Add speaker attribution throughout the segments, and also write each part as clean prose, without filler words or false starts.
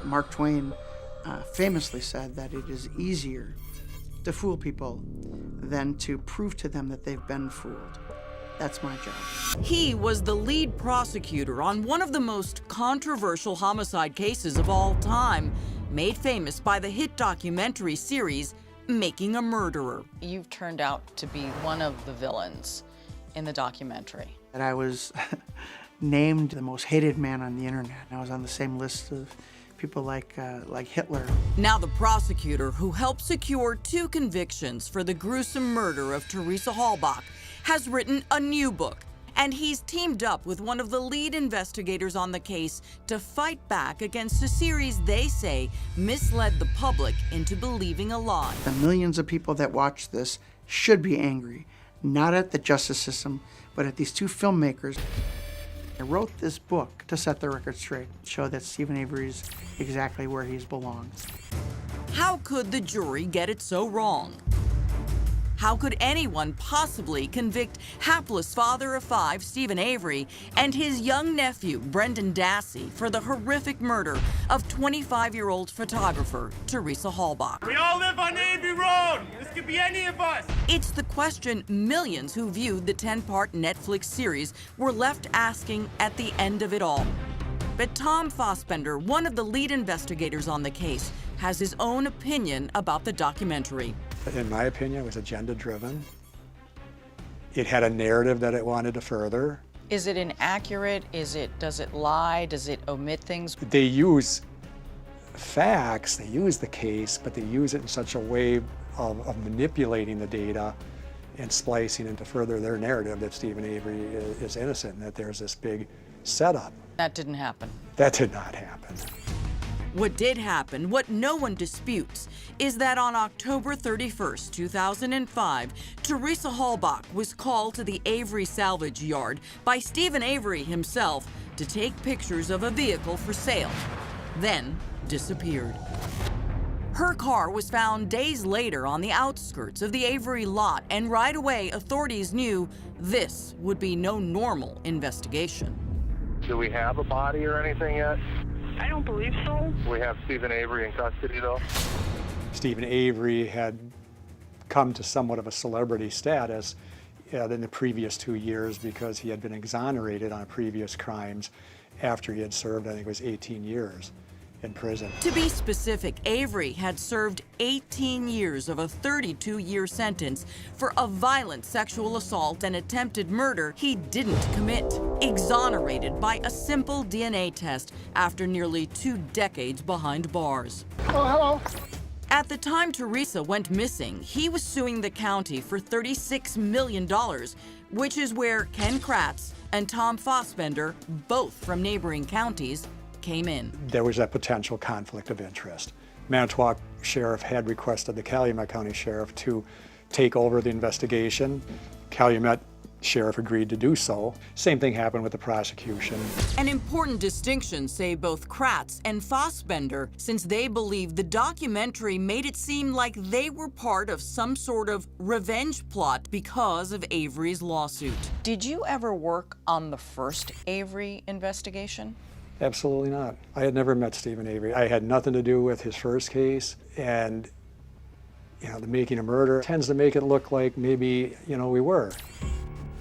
Speaker 1: Mark Twain famously said that it is easier to fool people than to prove to them that they've been fooled. That's my job.
Speaker 2: He was the lead prosecutor on one of the most controversial homicide cases of all time, made famous by the hit documentary series, Making a Murderer.
Speaker 3: You've turned out to be one of the villains in the documentary.
Speaker 1: And I was named the most hated man on the internet. I was on the same list of people like Hitler.
Speaker 2: Now the prosecutor who helped secure 2 convictions for the gruesome murder of Teresa Halbach has written a new book, and he's teamed up with one of the lead investigators on the case to fight back against a series they say misled the public into believing a lie.
Speaker 1: The millions of people that watch this should be angry, not at the justice system, but at these 2 filmmakers. I wrote this book to set the record straight, show that Steven Avery's exactly where he belongs.
Speaker 2: How could the jury get it so wrong? How could anyone possibly convict hapless father of 5, Steven Avery, and his young nephew, Brendan Dassey, for the horrific murder of 25-year-old photographer Teresa Halbach?
Speaker 4: We all live on Avery Road. This could be any of us.
Speaker 2: It's the question millions who viewed the 10-part Netflix series were left asking at the end of it all. But Tom Fassbender, one of the lead investigators on the case, has his own opinion about the documentary.
Speaker 5: In my opinion, it was agenda-driven. It had a narrative that it wanted to further.
Speaker 3: Is it inaccurate? Does it lie? Does it omit things?
Speaker 5: They use facts, they use the case, but they use it in such a way of manipulating the data and splicing into further their narrative that Steven Avery is innocent and that there's this big setup.
Speaker 3: That didn't happen.
Speaker 5: That did not happen.
Speaker 2: What did happen, what no one disputes, is that on October 31st, 2005, Teresa Halbach was called to the Avery salvage yard by Steven Avery himself to take pictures of a vehicle for sale, then disappeared. Her car was found days later on the outskirts of the Avery lot, and right away authorities knew this would be no normal investigation.
Speaker 6: Do we have a body or anything yet?
Speaker 7: I don't believe so.
Speaker 6: We have Steven Avery in custody, though.
Speaker 5: Steven Avery had come to somewhat of a celebrity status in the previous 2 years because he had been exonerated on previous crimes after he had served, I think it was 18 years in prison.
Speaker 2: To be specific, Avery had served 18 years of a 32-year sentence for a violent sexual assault and attempted murder he didn't commit, exonerated by a simple DNA test after nearly 2 decades behind bars.
Speaker 1: Oh, hello.
Speaker 2: At the time Teresa went missing, he was suing the county for $36 million, which is where Ken Kratz and Tom Fassbender, both from neighboring counties, came in.
Speaker 5: There was that potential conflict of interest. Manitowoc Sheriff had requested the Calumet County Sheriff to take over the investigation. Calumet Sheriff agreed to do so. Same thing happened with the prosecution.
Speaker 2: An important distinction, say both Kratz and Fassbender, since they believe the documentary made it seem like they were part of some sort of revenge plot because of Avery's lawsuit.
Speaker 3: Did you ever work on the first Avery investigation?
Speaker 5: Absolutely not. I had never met Steven Avery. I had nothing to do with his first case, and the Making a Murder tends to make it look like maybe, we were.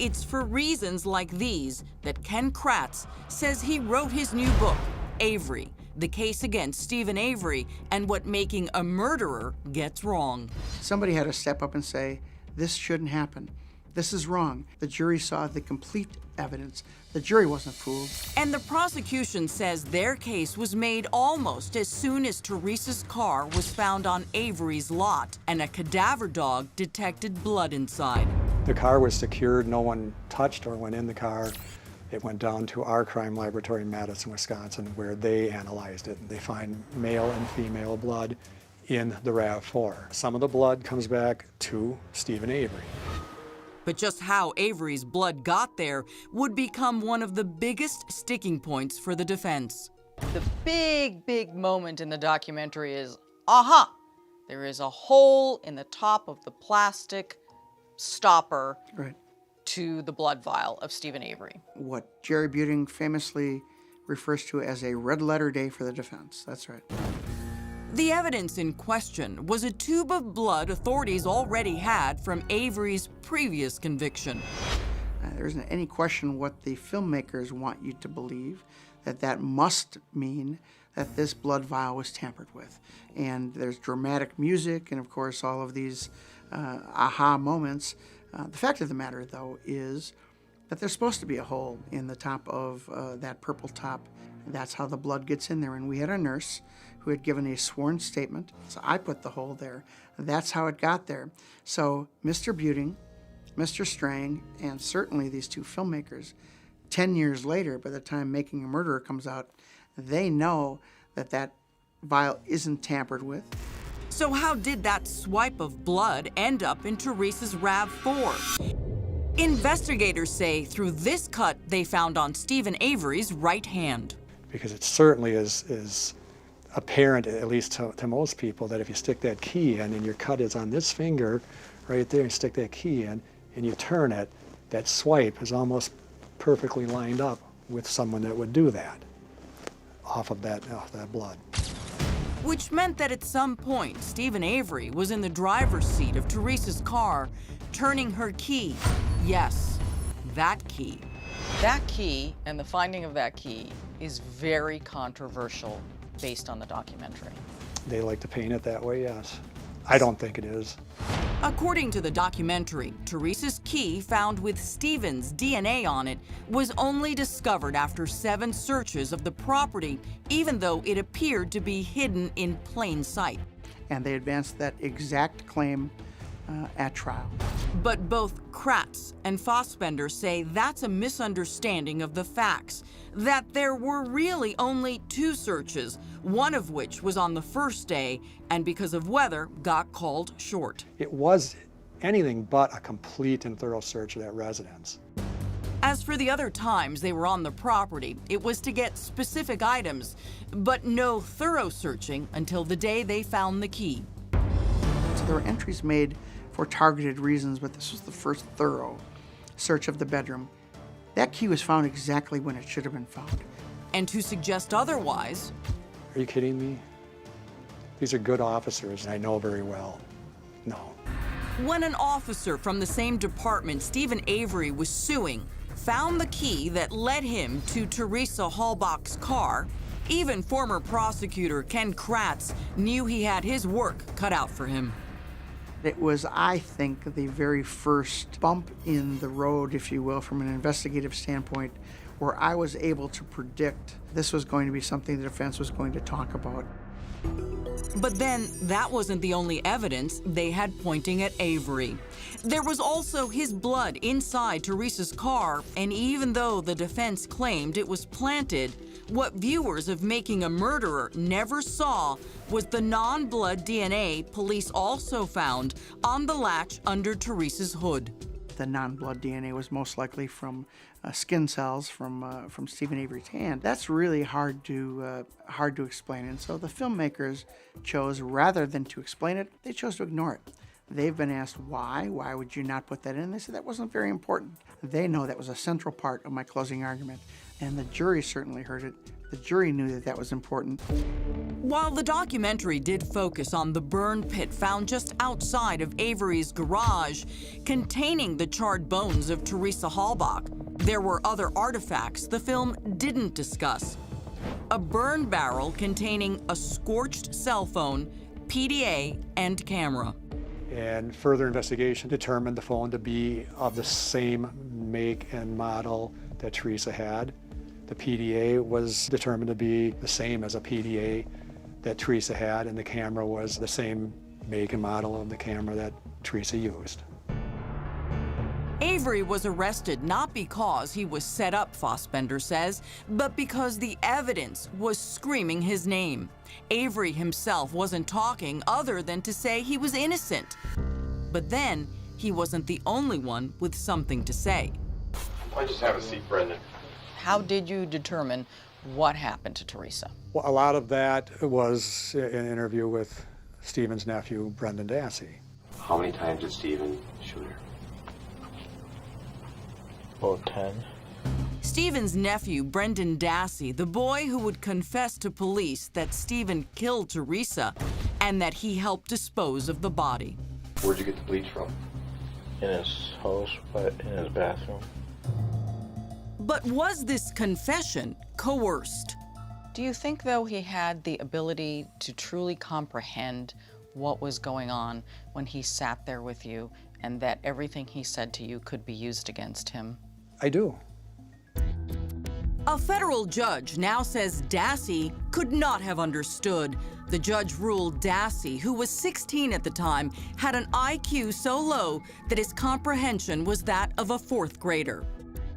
Speaker 2: It's for reasons like these that Ken Kratz says he wrote his new book, Avery, the case against Steven Avery and what making a murderer gets wrong.
Speaker 1: Somebody had to step up and say, this shouldn't happen. This is wrong. The jury saw the complete evidence. The jury wasn't fooled.
Speaker 2: And the prosecution says their case was made almost as soon as Teresa's car was found on Avery's lot and a cadaver dog detected blood inside.
Speaker 5: The car was secured. No one touched or went in the car. It went down to our crime laboratory in Madison, Wisconsin, where they analyzed it. They find male and female blood in the RAV4. Some of the blood comes back to Steven Avery.
Speaker 2: But just how Avery's blood got there would become one of the biggest sticking points for the defense.
Speaker 3: The big moment in the documentary is, there is a hole in the top of the plastic stopper
Speaker 1: Right.
Speaker 3: to the blood vial of Steven Avery.
Speaker 1: What Jerry Buting famously refers to as a red letter day for the defense. That's right.
Speaker 2: The evidence in question was a tube of blood authorities already had from Avery's previous conviction.
Speaker 1: There isn't any question what the filmmakers want you to believe, that must mean that this blood vial was tampered with. And there's dramatic music and, of course, all of these aha moments. The fact of the matter, though, is that there's supposed to be a hole in the top of that purple top. That's how the blood gets in there. And we had a nurse who had given a sworn statement. So I put the hole there. That's how it got there. So Mr. Buting, Mr. Strang, and certainly these two filmmakers, 10 years later, by the time Making a Murderer comes out, they know that that vial isn't tampered with.
Speaker 2: So how did that swipe of blood end up in Teresa's RAV4? Investigators say through this cut they found on Stephen Avery's right hand.
Speaker 5: Because it certainly is apparent, at least to most people, that if you stick that key in and your cut is on this finger right there, and you stick that key in and you turn it, that swipe is almost perfectly lined up with someone that would do that off of that blood.
Speaker 2: Which meant that at some point, Stephen Avery was in the driver's seat of Teresa's car, turning her key. Yes, that key.
Speaker 3: That key and the finding of that key is very controversial based on the documentary.
Speaker 5: They like to paint it that way, yes. I don't think it is.
Speaker 2: According to the documentary, Teresa's key, found with Stephen's DNA on it, was only discovered after 7 searches of the property, even though it appeared to be hidden in plain sight.
Speaker 1: And they advanced that exact claim at trial.
Speaker 2: But both Kratz and Fassbender say that's a misunderstanding of the facts, that there were really only 2 searches, one of which was on the first day and because of weather got called short.
Speaker 5: It was anything but a complete and thorough search of that residence.
Speaker 2: As for the other times they were on the property, it was to get specific items, but no thorough searching until the day they found the key.
Speaker 1: So there were entries made for targeted reasons, but this was the first thorough search of the bedroom. That key was found exactly when it should have been found.
Speaker 2: And to suggest otherwise...
Speaker 5: Are you kidding me? These are good officers, and I know very well. No.
Speaker 2: When an officer from the same department Stephen Avery was suing found the key that led him to Teresa Halbach's car, even former prosecutor Ken Kratz knew he had his work cut out for him.
Speaker 1: It was, I think, the very first bump in the road, if you will, from an investigative standpoint, where I was able to predict this was going to be something the defense was going to talk about.
Speaker 2: But then that wasn't the only evidence they had pointing at Avery. There was also his blood inside Teresa's car, and even though the defense claimed it was planted, what viewers of Making a Murderer never saw was the non-blood DNA police also found on the latch under Teresa's hood.
Speaker 1: The non-blood DNA was most likely from skin cells from Stephen Avery's hand. That's really hard to explain, and so the filmmakers chose, rather than to explain it, they chose to ignore it. They've been asked why would you not put that in? They said that wasn't very important. They know that was a central part of my closing argument, and the jury certainly heard it. The jury knew that that was important.
Speaker 2: While the documentary did focus on the burn pit found just outside of Avery's garage, containing the charred bones of Teresa Halbach, there were other artifacts the film didn't discuss. A burn barrel containing a scorched cell phone, PDA, and camera.
Speaker 5: And further investigation determined the phone to be of the same make and model that Teresa had. The PDA was determined to be the same as a PDA that Teresa had, and the camera was the same make and model of the camera that Teresa used.
Speaker 2: Avery was arrested not because he was set up, Fassbender says, but because the evidence was screaming his name. Avery himself wasn't talking other than to say he was innocent. But then, he wasn't the only one with something to say.
Speaker 8: Why don't you just have a seat, Brendan?
Speaker 3: How did you determine what happened to Teresa?
Speaker 5: Well, a lot of that was an interview with Stephen's nephew, Brendan Dassey.
Speaker 8: How many times did Stephen shoot her?
Speaker 9: About 10.
Speaker 2: Stephen's nephew, Brendan Dassey, the boy who would confess to police that Stephen killed Teresa and that he helped dispose of the body.
Speaker 8: Where'd you get the bleach from?
Speaker 9: In his house, but in his bathroom.
Speaker 2: But was this confession coerced?
Speaker 3: Do you think, though, he had the ability to truly comprehend what was going on when he sat there with you, and that everything he said to you could be used against him?
Speaker 5: I do.
Speaker 2: A federal judge now says Dassey could not have understood. The judge ruled Dassey, who was 16 at the time, had an IQ so low that his comprehension was that of a fourth grader.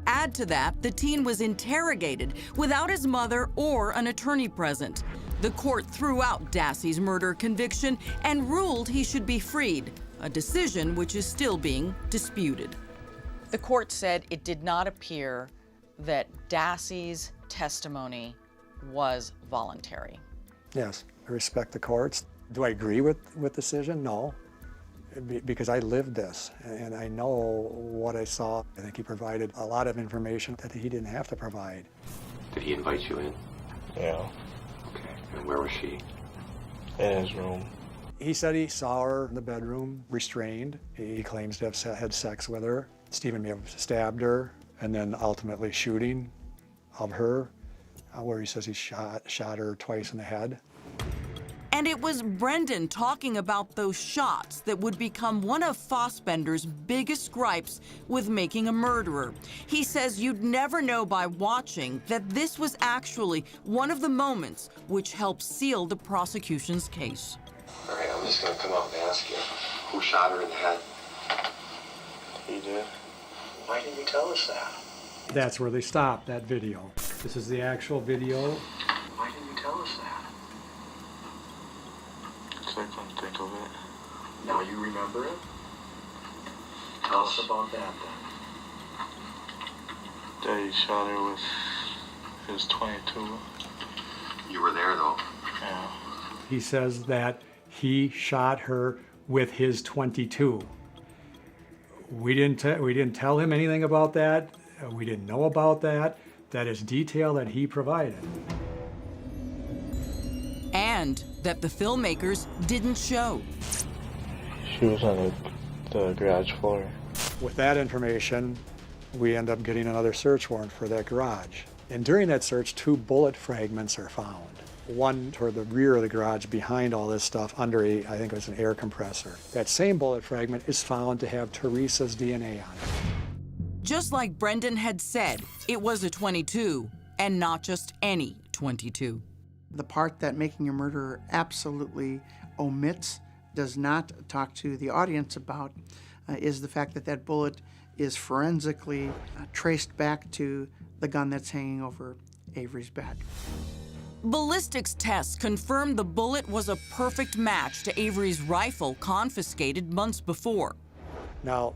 Speaker 2: Add to that, the teen was interrogated without his mother or an attorney present. The court threw out Dassey's murder conviction and ruled he should be freed, a decision which is still being disputed.
Speaker 3: The court said it did not appear that Dassey's testimony was voluntary.
Speaker 5: Yes, I respect the courts. Do I agree with the decision? No, because I lived this and I know what I saw. I think he provided a lot of information that he didn't have to provide.
Speaker 8: Did he invite you in?
Speaker 9: Yeah,
Speaker 8: Okay. And where was she?
Speaker 9: in his room.
Speaker 5: He said he saw her in the bedroom, restrained. He claims to have had sex with her. Stephen may have stabbed her and then ultimately shooting of her, where he says he shot her twice in the head.
Speaker 2: And it was Brendan talking about those shots that would become one of Fassbender's biggest gripes with making a murderer. He says you'd never know by watching that this was actually one of the moments which helped seal the prosecution's case.
Speaker 8: All right, I'm just gonna come up and ask you, who shot her in the head?
Speaker 9: He did.
Speaker 10: Why didn't you tell us that?
Speaker 5: That's where they stopped that video. This is the actual video.
Speaker 10: Why didn't you tell us that?
Speaker 9: Because I couldn't think of it.
Speaker 10: Now you remember it? Tell us about that then.
Speaker 9: That he shot her with his 22.
Speaker 8: You were there though.
Speaker 9: Yeah.
Speaker 5: He says that he shot her with his .22. We didn't tell him anything about that. We didn't know about that. That is detail that he provided.
Speaker 2: And that the filmmakers didn't show.
Speaker 9: She was on the garage floor.
Speaker 5: With that information, we end up getting another search warrant for that garage. And during that search, 2 bullet fragments are found. One toward the rear of the garage behind all this stuff under I think it was an air compressor. That same bullet fragment is found to have Teresa's DNA on it.
Speaker 2: Just like Brendan had said, it was a .22, and not just any .22.
Speaker 1: The part that Making a Murderer absolutely omits, does not talk to the audience about, is the fact that that bullet is forensically traced back to the gun that's hanging over Avery's bed.
Speaker 2: Ballistics tests confirmed the bullet was a perfect match to Avery's rifle confiscated months before.
Speaker 5: Now,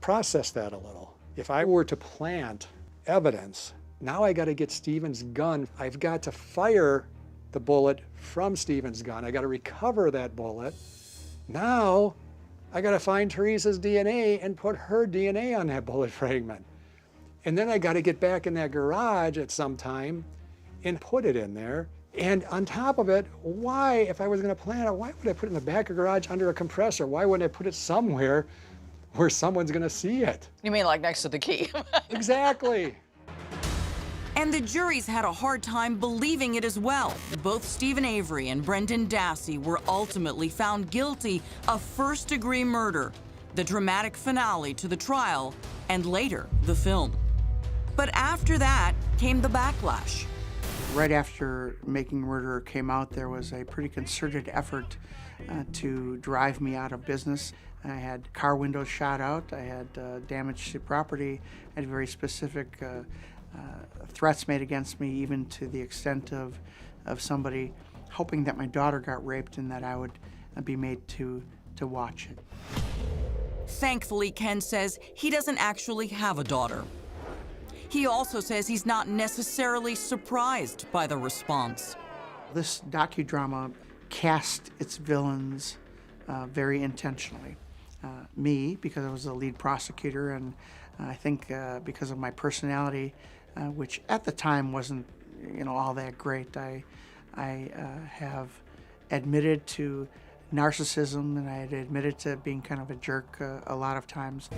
Speaker 5: process that a little. If I were to plant evidence, now I got to get Stephen's gun. I've got to fire the bullet from Stephen's gun. I got to recover that bullet. Now, I got to find Teresa's DNA and put her DNA on that bullet fragment. And then I got to get back in that garage at some time and put it in there. And on top of it, why, if I was going to plant it, why would I put it in the back of the garage under a compressor? Why wouldn't I put it somewhere where someone's going to see it?
Speaker 3: You mean like next to the key?
Speaker 5: Exactly.
Speaker 2: And the juries had a hard time believing it as well. Both Stephen Avery and Brendan Dassey were ultimately found guilty of first-degree murder, the dramatic finale to the trial, and later, the film. But after that came the backlash.
Speaker 1: Right after Making a Murderer came out, there was a pretty concerted effort to drive me out of business. I had car windows shot out, I had damage to property, I had very specific threats made against me, even to the extent of somebody hoping that my daughter got raped and that I would be made to watch it.
Speaker 2: Thankfully, Ken says he doesn't actually have a daughter. He also says he's not necessarily surprised by the response.
Speaker 1: This docudrama cast its villains very intentionally. Me, because I was the lead prosecutor, and I think because of my personality, which at the time wasn't, all that great. I have admitted to narcissism, and I had admitted to being kind of a jerk a lot of times.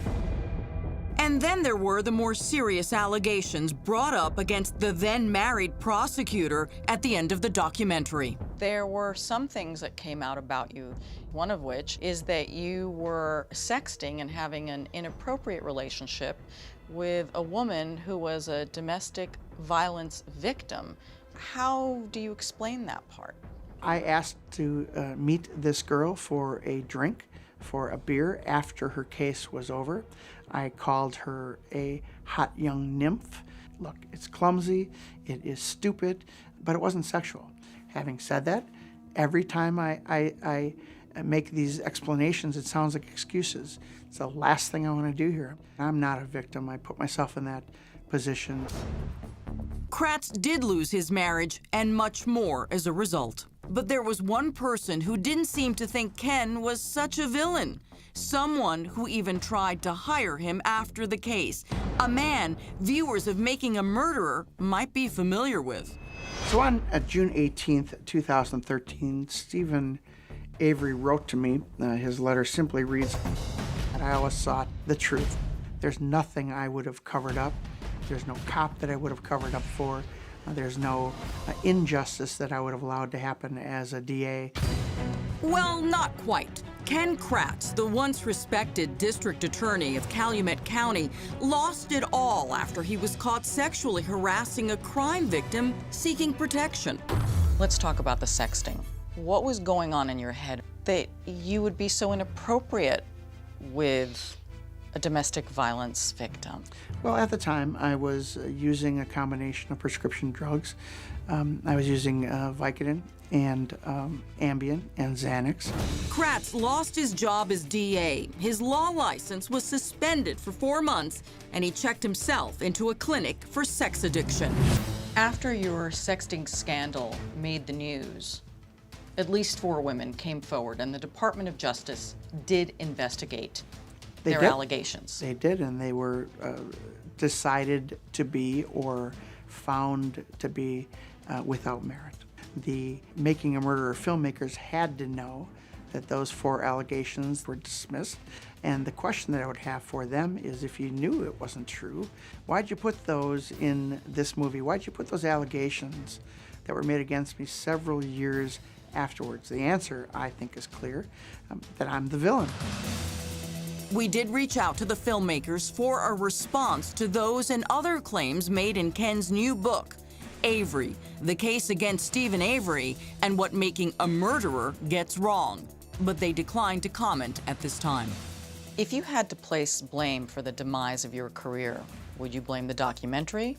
Speaker 2: And then there were the more serious allegations brought up against the then married prosecutor at the end of the documentary.
Speaker 3: There were some things that came out about you, one of which is that you were sexting and having an inappropriate relationship with a woman who was a domestic violence victim. How do you explain that part?
Speaker 1: I asked to meet this girl for a drink, for a beer, after her case was over. I called her a hot young nymph. Look, it's clumsy, it is stupid, but it wasn't sexual. Having said that, every time I make these explanations, it sounds like excuses. It's the last thing I want to do here. I'm not a victim. I put myself in that position.
Speaker 2: Kratz did lose his marriage and much more as a result. But there was one person who didn't seem to think Ken was such a villain. Someone who even tried to hire him after the case. A man viewers of Making a Murderer might be familiar with.
Speaker 1: So on June 18th, 2013, Steven Avery wrote to me. His letter simply reads, "I always sought the truth. There's nothing I would have covered up. There's no cop that I would have covered up for. There's no injustice that I would have allowed to happen as a DA."
Speaker 2: Well, not quite. Ken Kratz, the once respected district attorney of Calumet County, lost it all after he was caught sexually harassing a crime victim seeking protection.
Speaker 3: Let's talk about the sexting. What was going on in your head that you would be so inappropriate with a domestic violence victim?
Speaker 1: Well, at the time, I was using a combination of prescription drugs. I was using Vicodin and Ambien and Xanax.
Speaker 2: Kratz lost his job as DA. His law license was suspended for 4 months, and he checked himself into a clinic for sex addiction.
Speaker 3: After your sexting scandal made the news, at least 4 women came forward, and the Department of Justice did investigate their allegations.
Speaker 1: They did, and they were decided to be or found to be without merit. The Making a Murderer filmmakers had to know that those 4 allegations were dismissed, and the question that I would have for them is, if you knew it wasn't true, why'd you put those in this movie? Why'd you put those allegations that were made against me several years afterwards? The answer, I think, is clear, that I'm the villain.
Speaker 2: We did reach out to the filmmakers for a response to those and other claims made in Ken's new book, Avery, The Case Against Steven Avery and What Making a Murderer Gets Wrong. But they declined to comment at this time.
Speaker 3: If you had to place blame for the demise of your career, would you blame the documentary,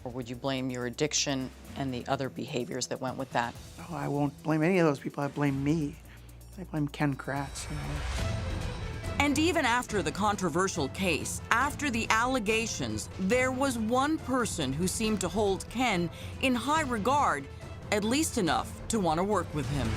Speaker 3: or would you blame your addiction and the other behaviors that went with that?
Speaker 1: Oh, I won't blame any of those people. I blame me. I blame Ken Kratz.
Speaker 2: And even after the controversial case, after the allegations, there was one person who seemed to hold Ken in high regard, at least enough to want to work with him.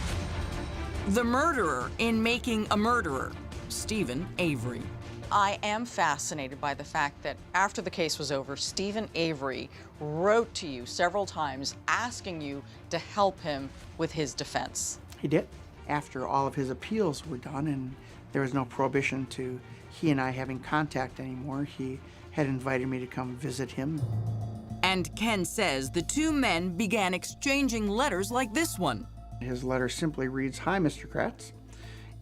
Speaker 2: The murderer in Making a Murderer, Steven Avery.
Speaker 3: I am fascinated by the fact that after the case was over, Steven Avery wrote to you several times asking you to help him with his defense.
Speaker 1: He did. After all of his appeals were done and there was no prohibition to he and I having contact anymore, he had invited me to come visit him.
Speaker 2: And Ken says the 2 men began exchanging letters like this one.
Speaker 1: His letter simply reads, "Hi, Mr. Kratz.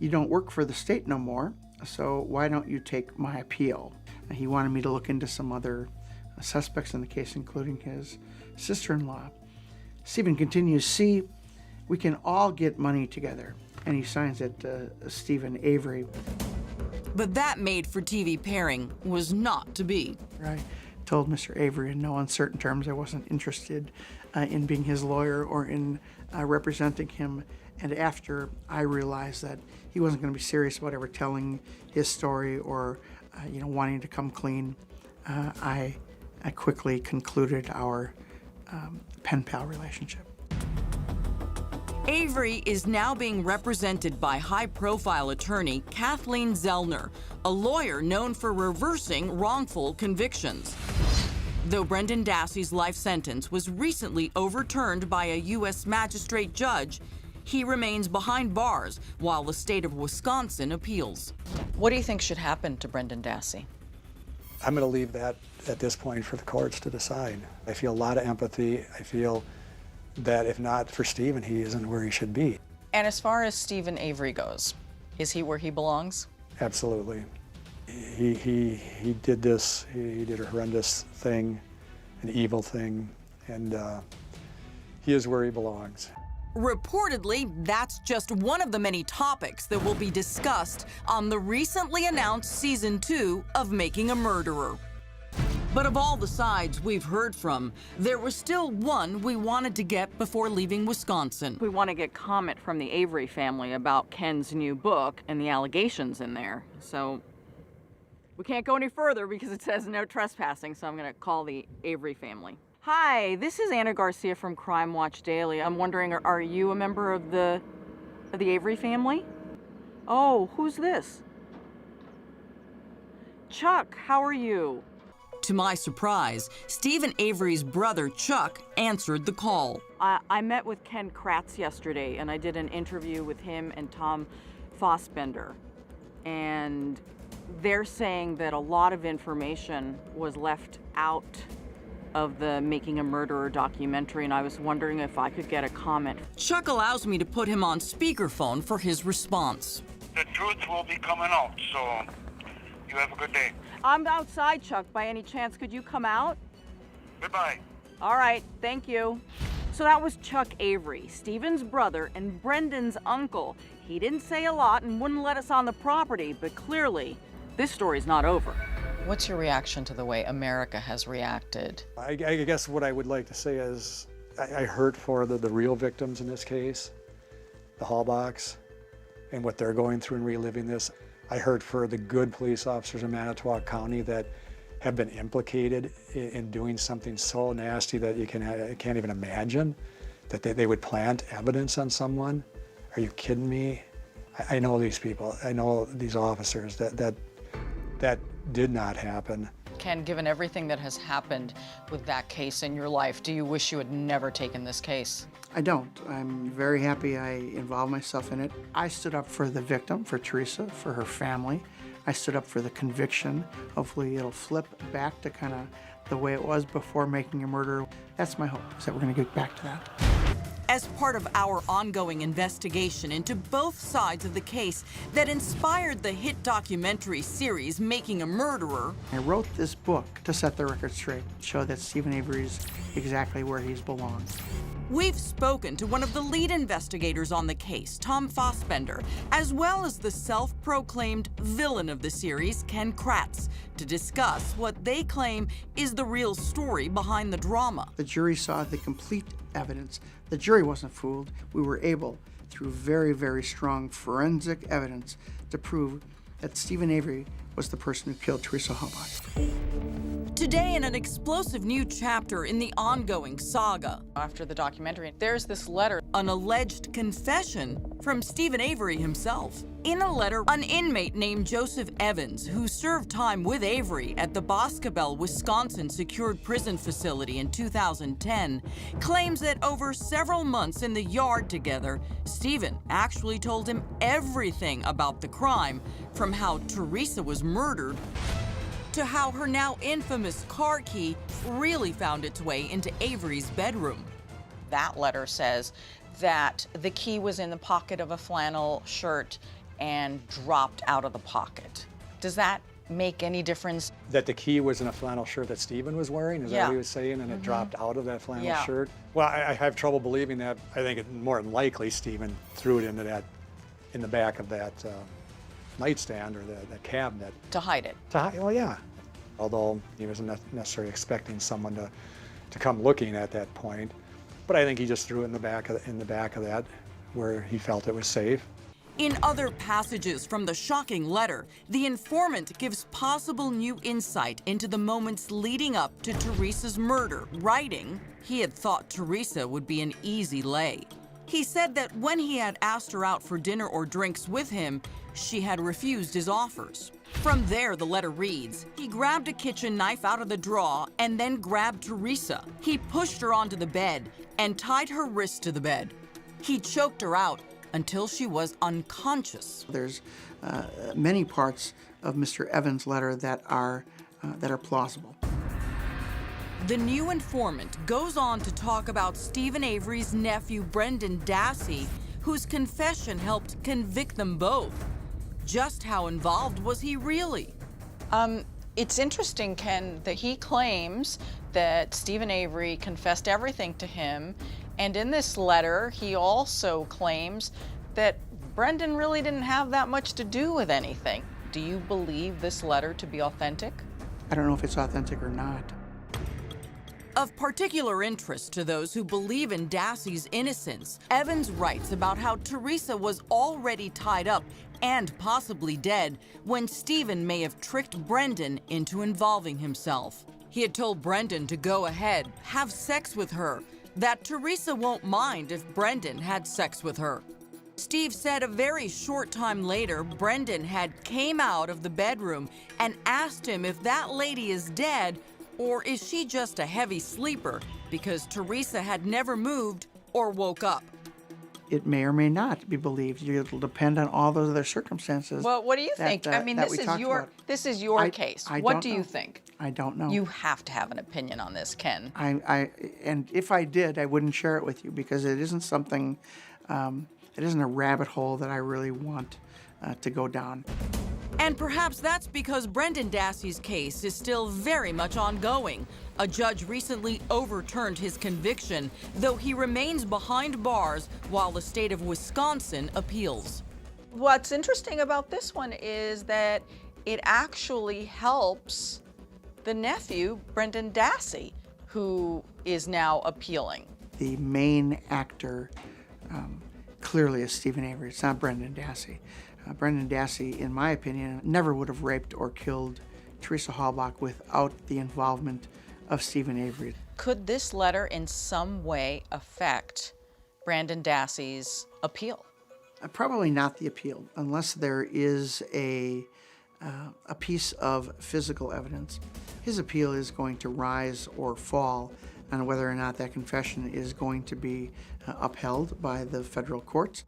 Speaker 1: You don't work for the state no more, so why don't you take my appeal?" He wanted me to look into some other suspects in the case, including his sister-in-law. Steven continues, "See, we can all get money together." And he signs it, Steven Avery.
Speaker 2: But that made-for-TV pairing was not to be.
Speaker 1: I told Mr. Avery in no uncertain terms I wasn't interested in being his lawyer or in representing him. And after I realized that he wasn't going to be serious about ever telling his story or wanting to come clean, I quickly concluded our pen pal relationship.
Speaker 2: Avery is now being represented by high-profile attorney Kathleen Zellner, a lawyer known for reversing wrongful convictions. Though Brendan Dassey's life sentence was recently overturned by a U.S. magistrate judge, he remains behind bars while the state of Wisconsin appeals.
Speaker 3: What do you think should happen to Brendan Dassey?
Speaker 5: I'm going to leave that at this point for the courts to decide. I feel a lot of empathy. I feel that if not for Stephen, he isn't where he should be.
Speaker 3: And as far as Steven Avery goes, is he where he belongs?
Speaker 5: Absolutely. He did this. He did a horrendous thing, an evil thing, and he is where he belongs.
Speaker 2: Reportedly, that's just one of the many topics that will be discussed on the recently announced Season 2 of Making a Murderer. But of all the sides we've heard from, there was still one we wanted to get before leaving Wisconsin.
Speaker 11: We want to get comment from the Avery family about Ken's new book and the allegations in there. So we can't go any further because it says no trespassing, so I'm going to call the Avery family. Hi, this is Anna Garcia from Crime Watch Daily. I'm wondering, are you a member of the Avery family? Oh, who's this? Chuck, how are you?
Speaker 2: To my surprise, Steven Avery's brother, Chuck, answered the call.
Speaker 11: I met with Ken Kratz yesterday, and I did an interview with him and Tom Fossbender. And they're saying that a lot of information was left out of the Making a Murderer documentary, and I was wondering if I could get a comment.
Speaker 2: Chuck allows me to put him on speakerphone for his response.
Speaker 4: The truth will be coming out, so you have a good day.
Speaker 11: I'm outside, Chuck. By any chance, could you come out?
Speaker 4: Goodbye.
Speaker 11: All right, thank you. So that was Chuck Avery, Steven's brother and Brendan's uncle. He didn't say a lot and wouldn't let us on the property, but clearly, this story's not over.
Speaker 3: What's your reaction to the way America has reacted?
Speaker 5: I guess what I would like to say is I hurt for the real victims in this case, the Halbachs, and what they're going through and reliving this. I hurt for the good police officers in Manitowoc County that have been implicated in doing something so nasty that you can't even imagine, that they would plant evidence on someone. Are you kidding me? I know these people. I know these officers. That did not happen.
Speaker 3: Ken, given everything that has happened with that case in your life, do you wish you had never taken this case?
Speaker 1: I don't. I'm very happy I involved myself in it. I stood up for the victim, for Teresa, for her family. I stood up for the conviction. Hopefully it'll flip back to kind of the way it was before Making a Murderer. That's my hope, is that we're going to get back to that.
Speaker 2: As part of our ongoing investigation into both sides of the case that inspired the hit documentary series Making a Murderer,
Speaker 1: I wrote this book to set the record straight, show that Steven Avery's exactly where he belongs.
Speaker 2: we've spoken to one of the lead investigators on the case, Tom Fossbender, as well as the self-proclaimed villain of the series, Ken Kratz, to discuss what they claim is the real story behind the drama.
Speaker 1: The jury saw the complete evidence. The jury wasn't fooled. We were able, through very, very strong forensic evidence, to prove that Steven Avery was the person who killed Teresa Halbach.
Speaker 2: Today, in an explosive new chapter in the ongoing saga.
Speaker 3: After the documentary, there's this letter.
Speaker 2: An alleged confession from Steven Avery himself. In a letter, an inmate named Joseph Evans, who served time with Avery at the Boscobel, Wisconsin secured prison facility in 2010, claims that over several months in the yard together, Steven actually told him everything about the crime, from how Teresa was murdered to how her now infamous car key really found its way into Avery's bedroom.
Speaker 3: That letter says that the key was in the pocket of a flannel shirt and dropped out of the pocket. Does that make any difference?
Speaker 5: That the key was in a flannel shirt that Steven was wearing? Is that what he was saying? And it dropped out of that flannel shirt? Well, I have trouble believing that. I think it's more than likely Steven threw it into that, in the back of that nightstand or the cabinet.
Speaker 3: To hide it?
Speaker 5: Well, yeah. Although he wasn't necessarily expecting someone to come looking at that point. But I think he just threw it in the back of that where he felt it was safe.
Speaker 2: In other passages from the shocking letter, the informant gives possible new insight into the moments leading up to Teresa's murder, writing, he had thought Teresa would be an easy lay. He said that when he had asked her out for dinner or drinks with him, she had refused his offers. From there, the letter reads, he grabbed a kitchen knife out of the drawer and then grabbed Teresa. He pushed her onto the bed and tied her wrists to the bed. He choked her out until she was unconscious.
Speaker 1: There's many parts of Mr. Evans' letter that are plausible.
Speaker 2: The new informant goes on to talk about Stephen Avery's nephew, Brendan Dassey, whose confession helped convict them both. Just how involved was he really?
Speaker 3: It's interesting, Ken, that he claims that Stephen Avery confessed everything to him, and in this letter, he also claims that Brendan really didn't have that much to do with anything. Do you believe this letter to be authentic?
Speaker 1: I don't know if it's authentic or not.
Speaker 2: Of particular interest to those who believe in Dassey's innocence, Evans writes about how Teresa was already tied up and possibly dead when Stephen may have tricked Brendan into involving himself. He had told Brendan to go ahead, have sex with her, that Teresa won't mind if Brendan had sex with her. Steve said a very short time later, Brendan had came out of the bedroom and asked him if that lady is dead or is she just a heavy sleeper because Teresa had never moved or woke up.
Speaker 1: It may or may not be believed. It'll depend on all those other circumstances.
Speaker 3: Well, what do you think? I mean, this is your case. What do you think?
Speaker 1: I don't know.
Speaker 3: You have to have an opinion on this, Ken.
Speaker 1: And if I did, I wouldn't share it with you because it isn't something, it isn't a rabbit hole that I really want to go down.
Speaker 2: And perhaps that's because Brendan Dassey's case is still very much ongoing. A judge recently overturned his conviction, though he remains behind bars while the state of Wisconsin appeals.
Speaker 3: What's interesting about this one is that it actually helps the nephew, Brendan Dassey, who is now appealing.
Speaker 1: The main actor clearly is Stephen Avery. It's not Brendan Dassey. Brendan Dassey, in my opinion, never would have raped or killed Teresa Halbach without the involvement of Stephen Avery.
Speaker 3: Could this letter in some way affect Brendan Dassey's appeal?
Speaker 1: Probably not the appeal, unless there is a piece of physical evidence. His appeal is going to rise or fall on whether or not that confession is going to be upheld by the federal courts.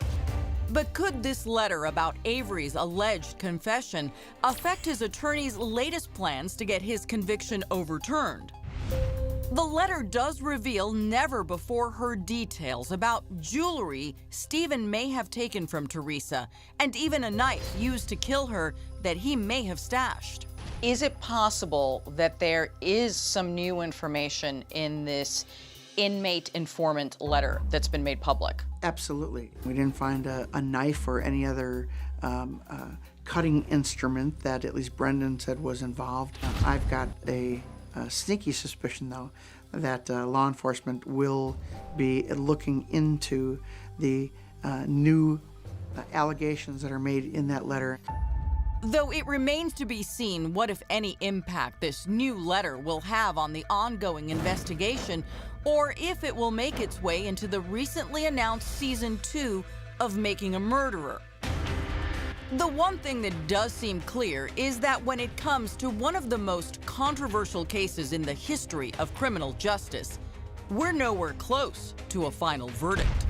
Speaker 2: But could this letter about Avery's alleged confession affect his attorney's latest plans to get his conviction overturned? The letter does reveal never-before-heard details about jewelry Stephen may have taken from Teresa, and even a knife used to kill her that he may have stashed.
Speaker 3: Is it possible that there is some new information in this inmate informant letter that's been made public?
Speaker 1: Absolutely. We didn't find a knife or any other cutting instrument that at least Brendan said was involved. I've got a sneaky suspicion, though, that law enforcement will be looking into the new allegations that are made in that letter.
Speaker 2: Though it remains to be seen what, if any, impact this new letter will have on the ongoing investigation, or if it will make its way into the recently announced Season 2 of Making a Murderer. The one thing that does seem clear is that when it comes to one of the most controversial cases in the history of criminal justice, we're nowhere close to a final verdict.